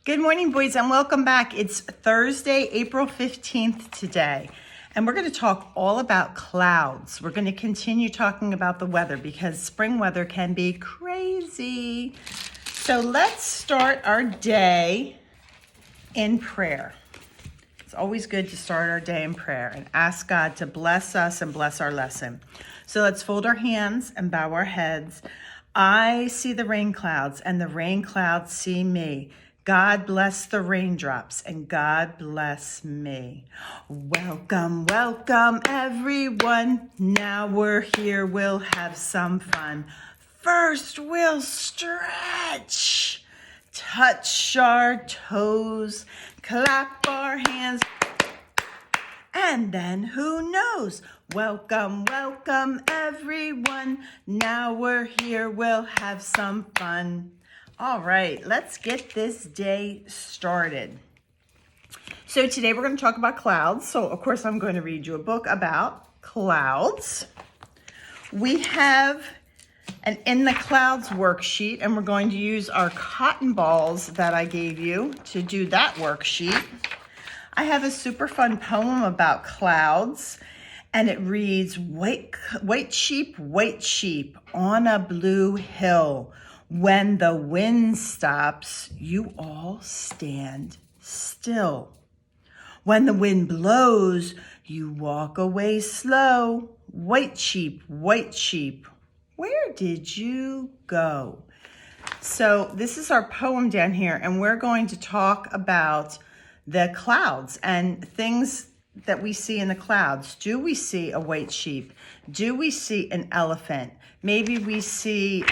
Good morning, boys, and welcome back. It's Thursday, April 15th today, and we're going to talk all about clouds. We're going to continue talking about the weather because spring weather can be crazy. So let's start our day in prayer. It's always good to start our day in prayer and ask God to bless us and bless our lesson. So let's fold our hands and bow our heads. I see the rain clouds, and the rain clouds see me. God bless the raindrops, and God bless me. Welcome, welcome, everyone. Now we're here, we'll have some fun. First, we'll stretch, touch our toes, clap our hands, and then who knows? Welcome, welcome, everyone. Now we're here, we'll have some fun. All right, let's get this day started. So today we're going to talk about clouds. So of course I'm going to read you a book about clouds. We have an In the Clouds worksheet, and we're going to use our cotton balls that I gave you to do that worksheet. I have a super fun poem about clouds, and it reads, white sheep on a blue hill. When the wind stops, you all stand still. When the wind blows, you walk away slow. White sheep, where did you go? So this is our poem down here, and we're going to talk about the clouds and things that we see in the clouds. Do we see a white sheep? Do we see an elephant? Maybe we see...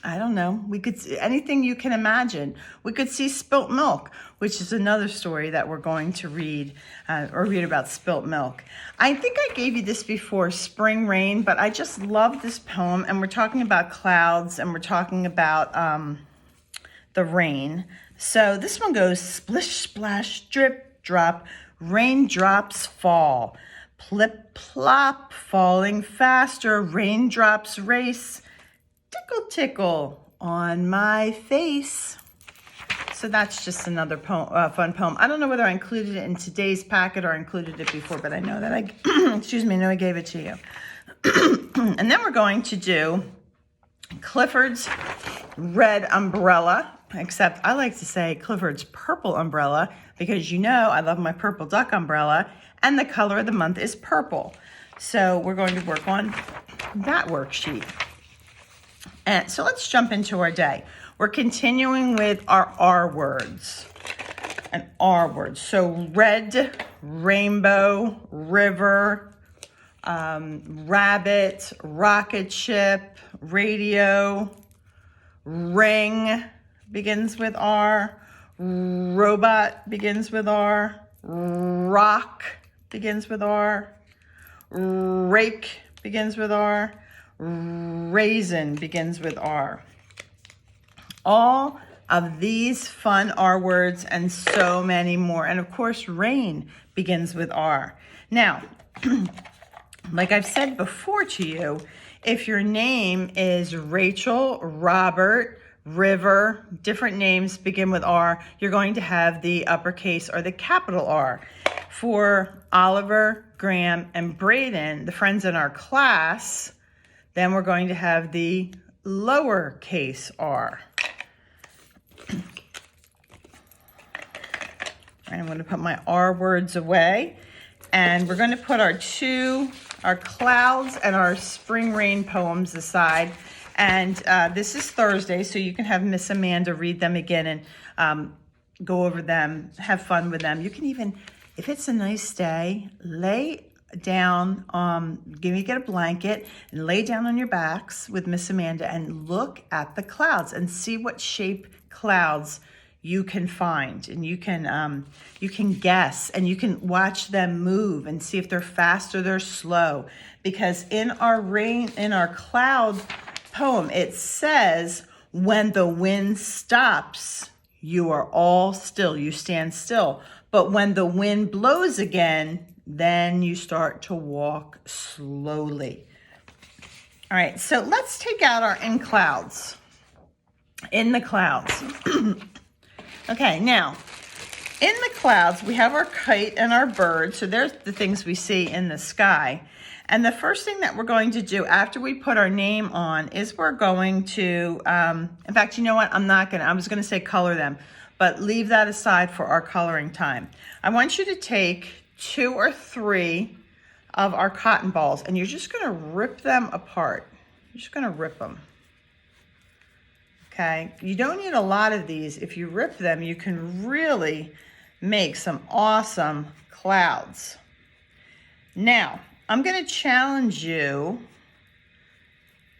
I don't know. We could see anything you can imagine. We could see spilt milk, which is another story that we're going to read about spilt milk. I think I gave you this before, spring rain, but I just love this poem. And we're talking about clouds, and we're talking about the rain. So this one goes, splish, splash, drip, drop, raindrops fall. Plip, plop, falling faster, raindrops race. Tickle, tickle on my face. So that's just another fun poem. I don't know whether I included it in today's packet or I included it before, but I know that I gave it to you. And then we're going to do Clifford's red umbrella, except I like to say Clifford's purple umbrella because I love my purple duck umbrella, and the color of the month is purple. So we're going to work on that worksheet. And so let's jump into our day. We're continuing with our R words. And R words. So red, rainbow, river, rabbit, rocket ship, radio, ring begins with R, robot begins with R, rock begins with R, rake begins with R, raisin begins with R. All of these fun R words and so many more. And of course, rain begins with R. Now, like I've said before to you, if your name is Rachel, Robert, River, different names begin with R, you're going to have the uppercase or the capital R. For Oliver, Graham, and Braden, the friends in our class, then we're going to have the lowercase r. I'm going to put my R words away, and we're going to put our clouds and our spring rain poems aside. And this is Thursday, so you can have Miss Amanda read them again and go over them, have fun with them. You can even, if it's a nice day, lay down, get a blanket and lay down on your backs with Miss Amanda and look at the clouds and see what shape clouds you can find, and you can guess, and you can watch them move and see if they're fast or they're slow. Because in our cloud poem, it says, when the wind stops, you are all still, you stand still. But when the wind blows again, then you start to walk slowly. All right, so let's take out our in clouds. in the clouds. Okay, now, in the clouds, we have our kite and our bird. So there's the things we see in the sky. And the first thing that we're going to do after we put our name on is we're going to, in fact, you know what? I was going to say color them, but leave that aside for our coloring time. I want you to take 2 or 3 of our cotton balls and you're just going to rip them apart. You're just going to rip them. Okay, you don't need a lot of these. If you rip them, you can really make some awesome clouds. Now, I'm going to challenge you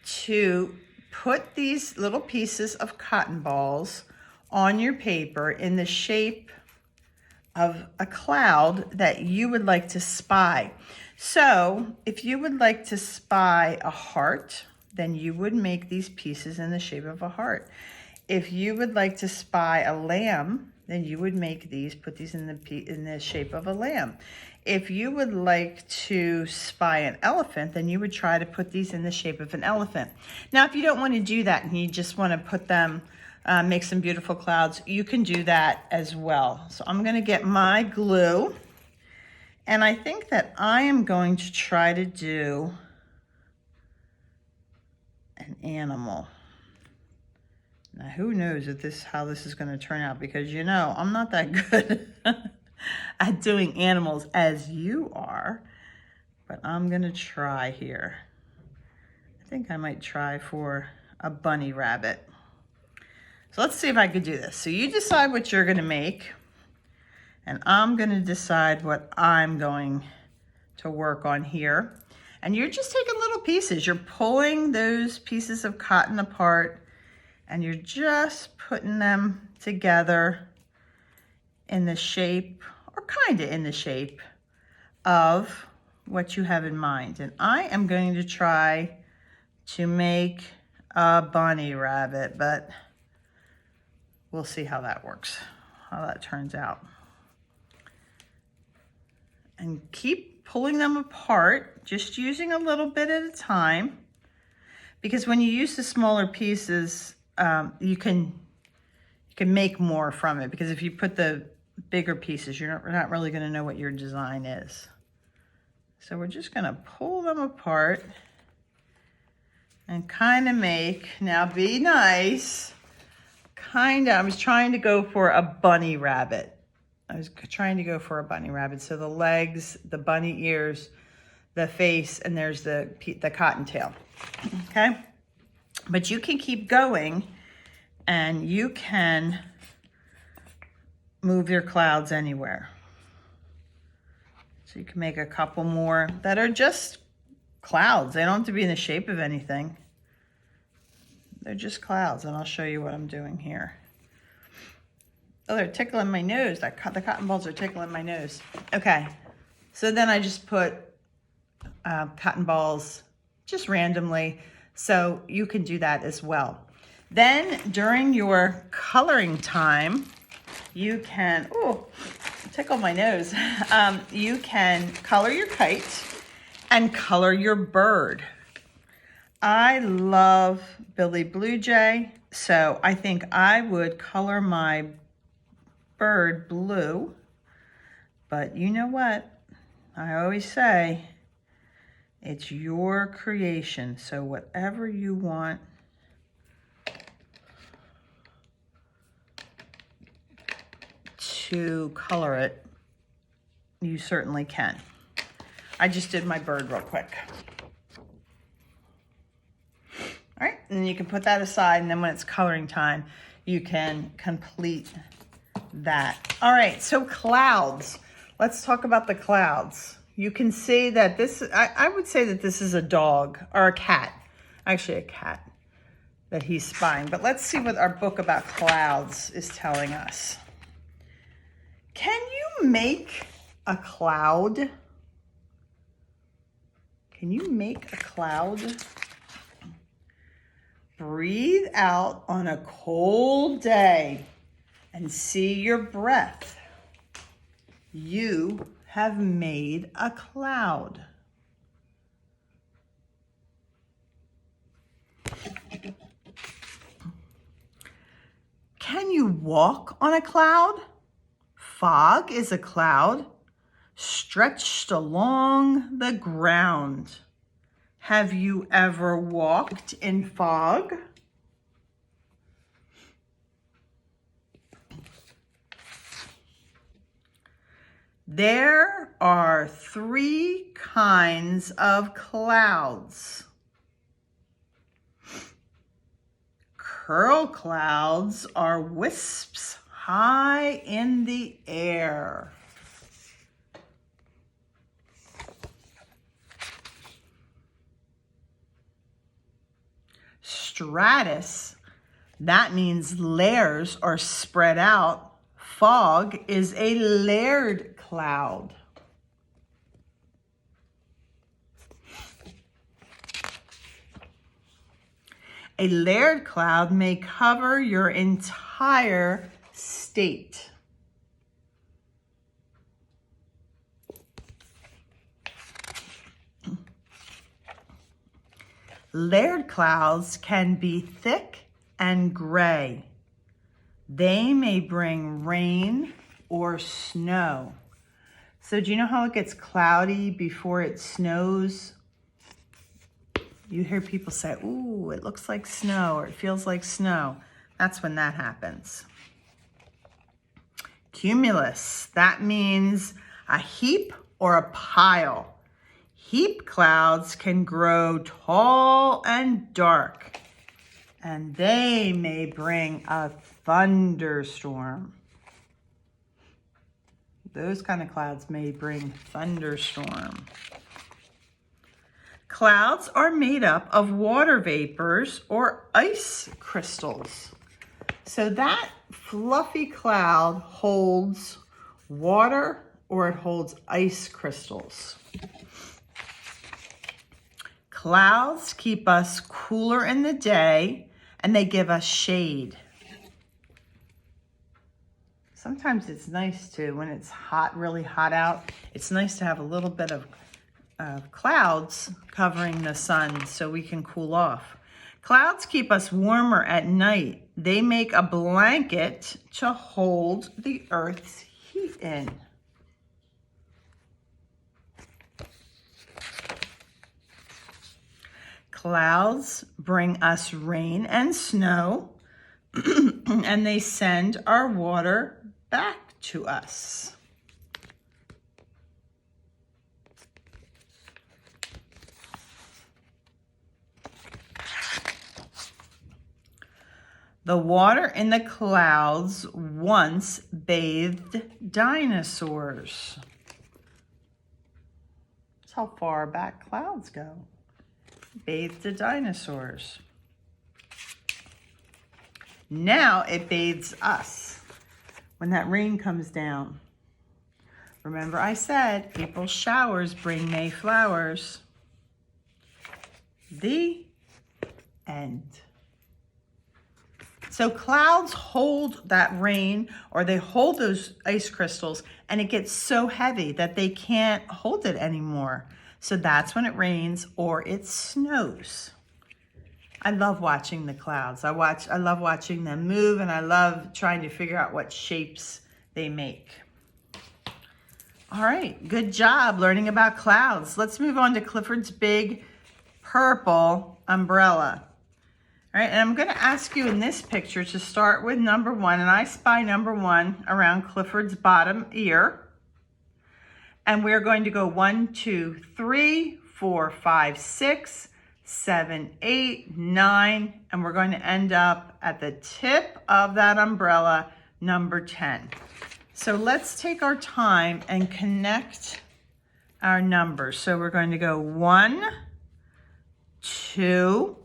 to put these little pieces of cotton balls on your paper in the shape of a cloud that you would like to spy. So, if you would like to spy a heart, then you would make these pieces in the shape of a heart. If you would like to spy a lamb, then you would make these, put these in the shape of a lamb. If you would like to spy an elephant, then you would try to put these in the shape of an elephant. Now, if you don't want to do that and you just want to put them, make some beautiful clouds, you can do that as well. So I'm going to get my glue, and I think that I am going to try to do an animal. Now, who knows how this is going to turn out, because you know I'm not that good at doing animals as you are, but I'm going to try here. I think I might try for a bunny rabbit. So let's see if I could do this. So you decide what you're going to make, and I'm going to decide what I'm going to work on here. And you're just taking little pieces. You're pulling those pieces of cotton apart and you're just putting them together in the shape, or kind of in the shape of what you have in mind. And I am going to try to make a bunny rabbit, but we'll see how that works, how that turns out. And keep pulling them apart, just using a little bit at a time, because when you use the smaller pieces, you can make more from it, because if you put the bigger pieces, you're not really going to know what your design is. So we're just going to pull them apart and kind of make, now be nice, I was trying to go for a bunny rabbit. So the legs, the bunny ears, the face, and there's the cottontail. Okay? But you can keep going and you can move your clouds anywhere. So you can make a couple more that are just clouds. They don't have to be in the shape of anything. They're just clouds, and I'll show you what I'm doing here. Oh, they're tickling my nose. The cotton balls are tickling my nose. Okay, so then I just put cotton balls just randomly, so you can do that as well. Then during your coloring time, you can, tickle my nose. You can color your kite and color your bird. I love Billy Blue Jay, so I think I would color my bird blue. But you know what? I always say it's your creation, so whatever you want to color it, you certainly can. I just did my bird real quick. All right, and then you can put that aside, and then when it's coloring time, you can complete that. All right, so clouds. Let's talk about the clouds. You can see that this, I would say that this is a dog or a cat. Actually, a cat that he's spying. But let's see what our book about clouds is telling us. Can you make a cloud? Can you make a cloud? Breathe out on a cold day and see your breath. You have made a cloud. can you walk on a cloud? Fog is a cloud stretched along the ground. Have you ever walked in fog? There are 3 kinds of clouds. Curl clouds are wisps high in the air. Stratus, that means layers are spread out. Fog is a layered cloud. A layered cloud may cover your entire state. Layered clouds can be thick and gray. They may bring rain or snow. So do you know how it gets cloudy before it snows? You hear people say, ooh, it looks like snow, or it feels like snow. That's when that happens. Cumulus, that means a heap or a pile. Heap clouds can grow tall and dark, and they may bring a thunderstorm. Those kind of clouds may bring thunderstorm. Clouds are made up of water vapors or ice crystals. So that fluffy cloud holds water or it holds ice crystals. Clouds keep us cooler in the day and they give us shade. Sometimes it's nice to, when it's hot, really hot out, it's nice to have a little bit of clouds covering the sun so we can cool off. Clouds keep us warmer at night. They make a blanket to hold the earth's heat in. Clouds bring us rain and snow, and they send our water back to us. The water in the clouds once bathed dinosaurs. That's how far back clouds go. Bathed the dinosaurs. Now it bathes us when that rain comes down. Remember I said April showers bring May flowers. The end. So clouds hold that rain, or they hold those ice crystals, and it gets so heavy that they can't hold it anymore. So that's when it rains or it snows. I love watching the clouds. I love watching them move, and I love trying to figure out what shapes they make. All right, good job learning about clouds. Let's move on to Clifford's big purple umbrella. All right, and I'm going to ask you in this picture to start with number 1, and I spy number 1 around Clifford's bottom ear. And we're going to go 1, 2, 3, 4, 5, 6, 7, 8, 9, and we're going to end up at the tip of that umbrella, number 10. So let's take our time and connect our numbers. So we're going to go 1, 2,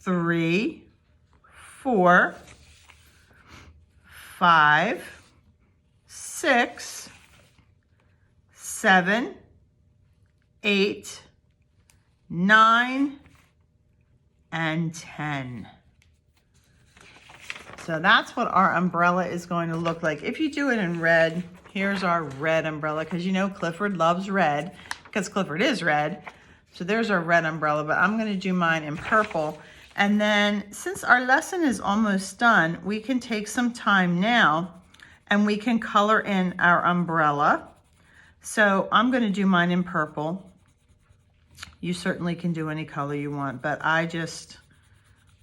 3, 4, 5, 6, 7, 8, 9, and 10. So that's what our umbrella is going to look like. If you do it in red, here's our red umbrella, because you know Clifford loves red, because Clifford is red. So there's our red umbrella, but I'm going to do mine in purple. And then since our lesson is almost done, we can take some time now and we can color in our umbrella. So I'm going to do mine in purple. You certainly can do any color you want, but I just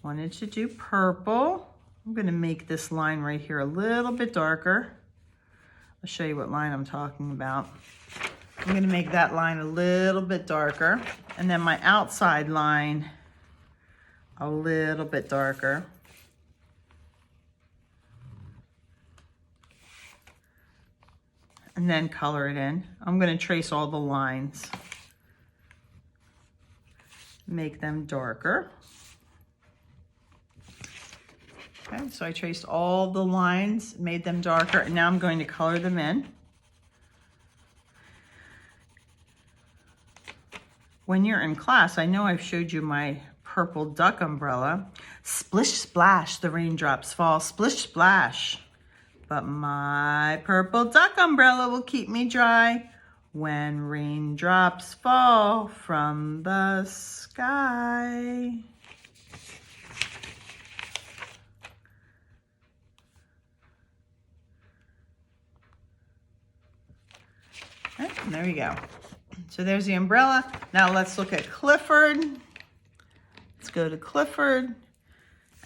wanted to do purple. I'm going to make this line right here a little bit darker. I'll show you what line I'm talking about. I'm going to make that line a little bit darker, and then my outside line a little bit darker. And then color it in. I'm going to trace all the lines. Make them darker. Okay, so I traced all the lines, made them darker, and now I'm going to color them in. When you're in class, I know I've showed you my purple duck umbrella. Splish splash, the raindrops fall, splish splash. But my purple duck umbrella will keep me dry when raindrops fall from the sky. Okay, and there we go. So there's the umbrella. Now let's look at Clifford. Let's go to Clifford.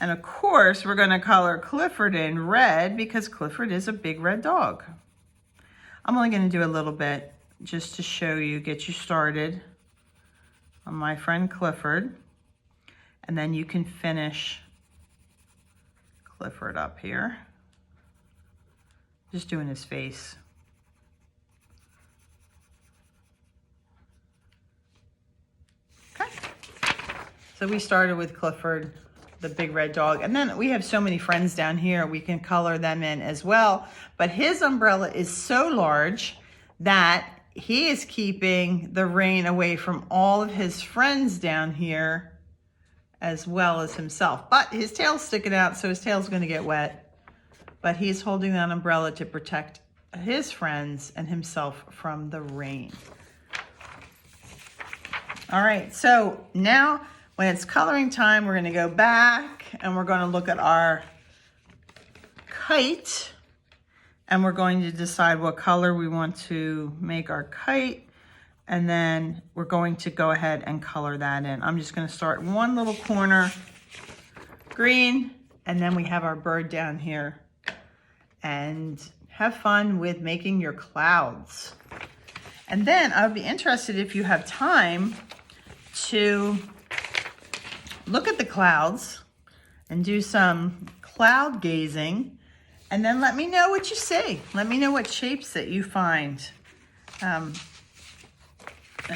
And of course, we're going to color Clifford in red because Clifford is a big red dog. I'm only going to do a little bit just to show you, get you started on my friend Clifford. And then you can finish Clifford up here. Just doing his face. Okay. So we started with Clifford, the big red dog. And then we have so many friends down here, we can color them in as well. But his umbrella is so large that he is keeping the rain away from all of his friends down here as well as himself. But his tail's sticking out, so his tail's going to get wet. But he's holding that umbrella to protect his friends and himself from the rain. All right, so now when it's coloring time, we're going to go back and we're going to look at our kite, and we're going to decide what color we want to make our kite, and then we're going to go ahead and color that in. I'm just going to start one little corner green, and then we have our bird down here, and have fun with making your clouds. And then I would be interested if you have time to look at the clouds and do some cloud gazing, and then let me know what you see. Let me know what shapes that you find. And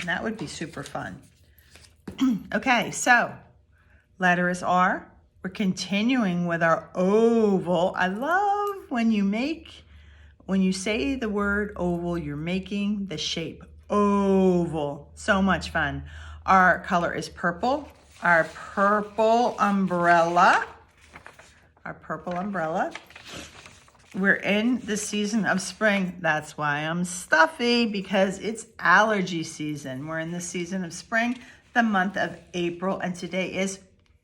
that would be super fun. Okay, so letter is R. We're continuing with our oval. I love when you say the word oval, you're making the shape oval. So much fun. Our color is purple. Our purple umbrella. We're in the season of spring. That's why I'm stuffy, because it's allergy season. We're in the season of spring, the month of April, and today is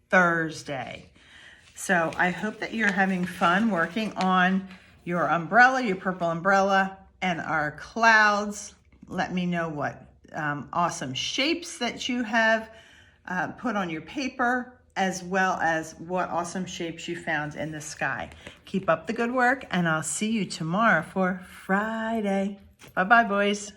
Thursday. So I hope that you're having fun working on your umbrella, your purple umbrella, and our clouds. Let me know what awesome shapes that you have put on your paper, as well as what awesome shapes you found in the sky. Keep up the good work, and I'll see you tomorrow for Friday. Bye-bye, boys.